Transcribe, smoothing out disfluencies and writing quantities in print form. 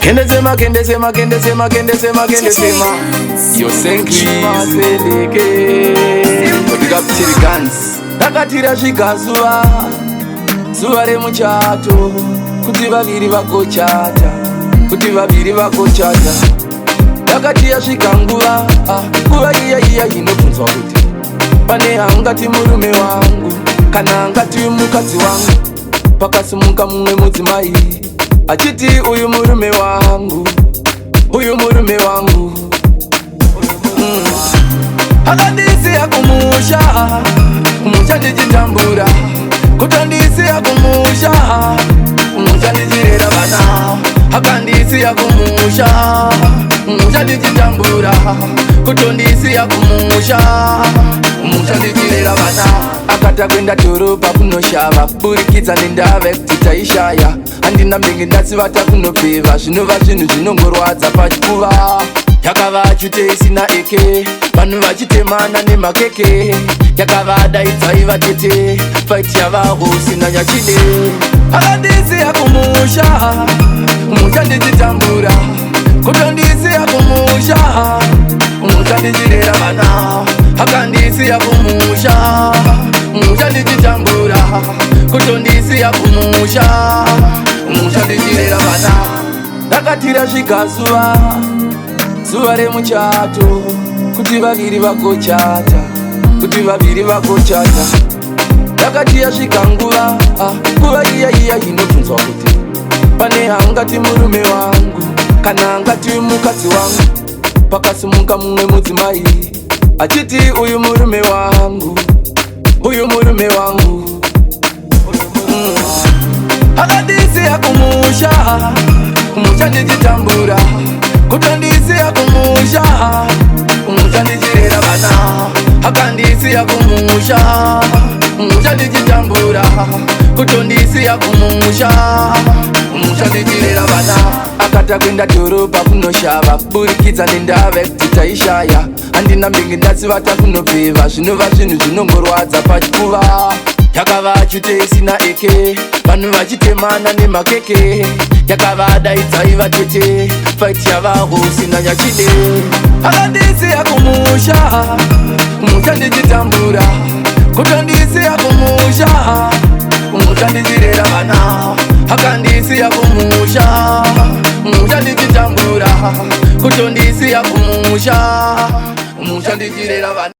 Kendesema yosenkrimaseleke otikapitirikansi takatira svika zuva remuchato kuti vaviri vagochata takati yasvika nguva iya inobvunzwa kuti pane angati murume wangu kana angati mukadzi wangu pakasimuka mumwe mudzimai achiti uyu murume wangu akandisiya kumusha ndichitambura kutondisiya kumusha ndichirera vana akandisiya kumusha ndichitambura kutondisiya kumusha ndichirera vana akata kwenda dhorobha kunoshava burikidza nendava yekuti taishaya handina mbenge ndasivata kunopfeva zvinova zvinhu zvinongorwadza pachikuva yakava chute isina eke vanhu vachitemana nemakeke yakavadaidzai vatete faiti yavaho sina nyachide akandisiya kumusha ndichitambura kutondisiya kumusha ndichirera vana akandisiya kumusha ndichitambura kutondisiya kumusha ndichirera vana takatira svika zuva remuchato kuti vaviri vagochata takati yasvika nguva iya inobvunzwa kuti pane angati murume wangu kana angati mukadzi wangu pakasimuka mumwe mudzimai achiti uyu murume wangu akandisiya kumusha ndichitambura kutondisiya kumusha ndichirera vana akandisiya kumusha ndichitambura kutondisiya kumusha ndichirera vana akata kwenda dhorobha kunoshava burikidza nendava yekuti taishaya handina mbenge ndasivata kunopfeva zvinova zvinhu zvinongorwadza pachikuva yakava chute isina eke vanhu vachitemana nemakeke yakavadaidzai vatete faiti yavaho sina nyachide akandisiya kumusha ndichitambura kutondisiya kumusha ndichirera vana akandisiya kumusha ndichitambura kutondisiya kumusha ndichirera vana.